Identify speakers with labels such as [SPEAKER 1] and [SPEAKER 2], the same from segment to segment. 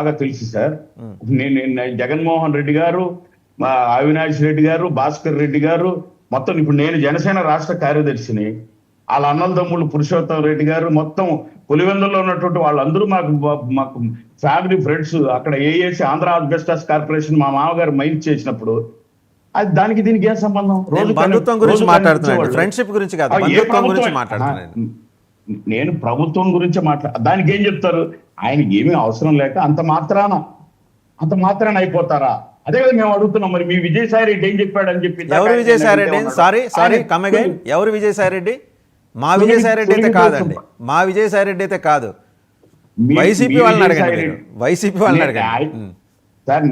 [SPEAKER 1] బాగా తెలుసు సార్. నేను జగన్మోహన్ రెడ్డి గారు, మా అవినాష్ రెడ్డి గారు, భాస్కర్ రెడ్డి గారు, మొత్తం ఇప్పుడు నేను జనసేన రాష్ట్ర కార్యదర్శిని. వాళ్ళ అన్నల తమ్ముళ్ళు పురుషోత్తం రెడ్డి గారు, మొత్తం పులివెందులో ఉన్నటువంటి వాళ్ళందరూ మాకు ఫ్యామిలీ ఫ్రెండ్స్. అక్కడ ఏఏసి ఆంధ్ర ఆస్బెస్టాస్ కార్పొరేషన్ మా మామగారు మైండ్ చేసినప్పుడు అది దానికి దీనికి ఏం సంబంధం?
[SPEAKER 2] బంధుత్వం గురించి మాట్లాడుతున్నాను, ఫ్రెండ్షిప్ గురించి కాదు, బంధుత్వం గురించి మాట్లాడుతున్నాను.
[SPEAKER 1] నేను ప్రభుత్వం గురించి దానికి ఏం చెప్తారు? ఆయనకి ఏమీ అవసరం లేక అంత మాత్రాన అయిపోతారా? అదే కదా మేము అడుగుతున్నాం. మరి మీ విజయసాయి రెడ్డి ఏం చెప్పాడని చెప్పి.
[SPEAKER 2] ఎవరు Vijayasai Reddy? Sorry come again. ఎవరు విజయసాయి రెడ్డి? మా విజయసాయి రెడ్డి అయితే కాదండి, మా విజయసాయి రెడ్డి అయితే కాదు. వైసీపీ వాళ్ళని అడగండి, వైసీపీ వాళ్ళని అడగండి
[SPEAKER 1] సార్.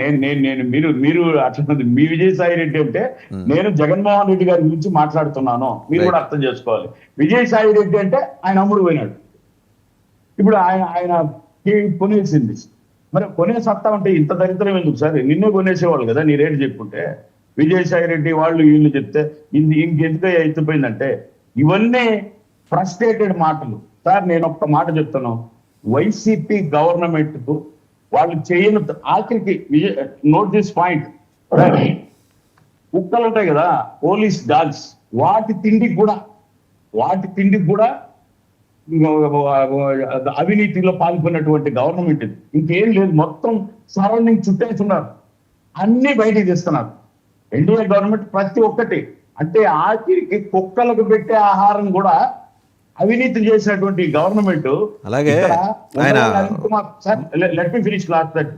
[SPEAKER 1] మీరు అట్లా మీ విజయసాయి రెడ్డి అంటే నేను జగన్మోహన్ రెడ్డి గారి గురించి మాట్లాడుతున్నాను, మీరు కూడా అర్థం చేసుకోవాలి. విజయసాయి రెడ్డి అంటే ఆయన అమ్ముడు పోయినాడు. ఇప్పుడు ఆయన కొనేసింది. మరి కొనే సత్తా అంటే ఇంత దరిద్రం ఎందుకు సార్? నిన్నే కొనేసేవాళ్ళు కదా నీ రేటు చెప్పుకుంటే. విజయసాయి రెడ్డి వాళ్ళు వీళ్ళు చెప్తే ఇంకెందుకు ఎత్తిపోయిందంటే ఇవన్నీ ఫ్రస్ట్రేటెడ్ మాటలు సార్. నేను ఒక్క మాట చెప్తాను, వైసీపీ గవర్నమెంట్ కు వాళ్ళు చేయని ఆఖరికి నోట్ దిస్ పాయింట్, కుక్కలు ఉంటాయి కదా పోలీస్ డాగ్స్, వాటి తిండికి కూడా అవినీతిలో పాల్గొన్నటువంటి గవర్నమెంట్ ఇది. ఇంకేం లేదు, మొత్తం సరౌండింగ్ చుట్టేస్తున్నారు, అన్ని బయటికి తీస్తున్నారు. ఎన్డీఏ గవర్నమెంట్ ప్రతి ఒక్కటి అంటే ఆఖరికి కుక్కలకు పెట్టే ఆహారం కూడా అవినీతి చేసినటువంటి గవర్నమెంట్.
[SPEAKER 2] అలాగే
[SPEAKER 1] let me finish last that.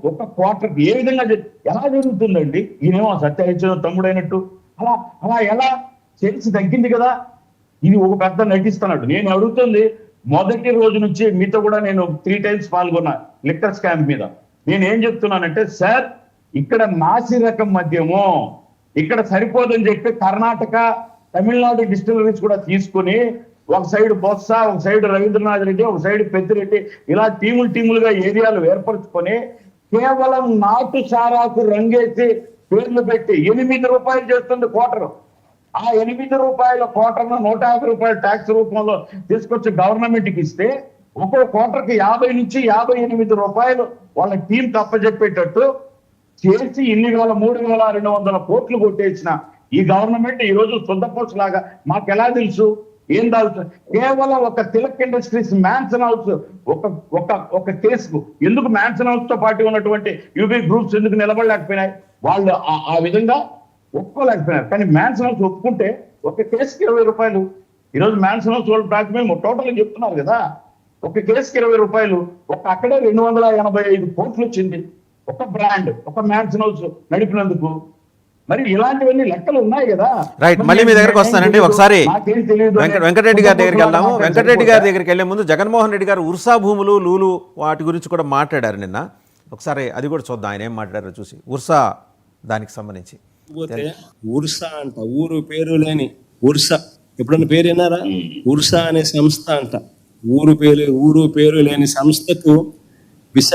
[SPEAKER 1] ఒక క్వార్టర్ ఏ విధంగా ఎలా జరుగుతుందండి? ఈయనేమో సత్యహరిచంద్ర తమ్ముడైనట్టు అలా ఎలా చేసి తగ్గింది కదా. ఇది ఒక పెద్ద నటిస్తున్నాడు. నేను అడుగుతుంది, మొదటి రోజు నుంచి మీతో కూడా నేను 3 times పాల్గొన్నా లిక్కర్ స్కామ్ మీద. నేను ఏం చెప్తున్నానంటే సార్, ఇక్కడ నాసి రకం మద్యము ఇక్కడ సరిపోదని చెప్పి కర్ణాటక తమిళనాడు డిస్టిలరీస్ కూడా తీసుకుని ఒక సైడ్ బొత్స, ఒక సైడ్ రవీంద్రనాథ్ రెడ్డి, ఒక సైడ్ పెద్దిరెడ్డి, ఇలా టీములుగా ఏరియాలు ఏర్పరచుకొని కేవలం నాటు సారాకు రంగేసి పేర్లు పెట్టి 8 రూపాయలు చేస్తుంది క్వార్టర్. ఆ 8 రూపాయల క్వార్టర్ను 150 రూపాయల ట్యాక్స్ రూపంలో తీసుకొచ్చి గవర్నమెంట్కి ఇస్తే ఒక్కో క్వార్టర్కి 50 నుంచి 58 రూపాయలు వాళ్ళ టీం తప్పచెప్పేటట్టు చేసి 3,200 కోట్లు కొట్టేసిన ఈ గవర్నమెంట్ ఈ రోజు సొంతపోసు లాగా మాకు ఎలా తెలుసు? ఏం దాల్చు? కేవలం ఒక తిలక్ ఇండస్ట్రీస్ మ్యాన్సన్ హౌస్ ఒక కేసుకు ఎందుకు మ్యాన్సన్ హౌస్ తో పాటు ఉన్నటువంటి యూబీ గ్రూప్స్ ఎందుకు నిలబడలేకపోయినాయి? వాళ్ళు ఆ విధంగా ఒప్పుకోలేకపోయినారు. కానీ మ్యాన్సన్ హౌస్ ఒప్పుకుంటే ఒక కేసుకి 20 రూపాయలు. ఈరోజు మ్యాన్సన్ హౌస్ వాళ్ళు ప్రాథమిక టోటల్ చెప్తున్నారు కదా, ఒక కేసుకి 20 రూపాయలు. అక్కడే 285 కోట్లు వచ్చింది ఒక బ్రాండ్, ఒక మ్యాన్సన్ హౌస్ నడిపినందుకు. మరి ఇలాంటివన్నీ లెక్కలు ఉన్నాయి కదా.
[SPEAKER 2] రైట్, మళ్ళీ మీ దగ్గరకు వస్తానండి. ఒకసారి వెంకటరెడ్డి గారి దగ్గరికి వెళ్దాము. వెంకటరెడ్డి గారి దగ్గరికి వెళ్లే ముందు జగన్మోహన్ రెడ్డి గారు ఉర్సా భూములు, లూలు వాటి గురించి కూడా మాట్లాడారు నిన్న. ఒకసారి అది కూడా చూద్దాం, ఆయన ఏం మాట్లాడారో చూసి. ఉర్సా దానికి సంబంధించి
[SPEAKER 3] ఉర్సా అంట, ఊరు పేరు లేని ఉర్సా, ఎప్పుడన్నా పేరు విన్నారా? ఉర్సా అనే సంస్థ అంట, ఊరు పేరు లేని సంస్థకు విశాఖ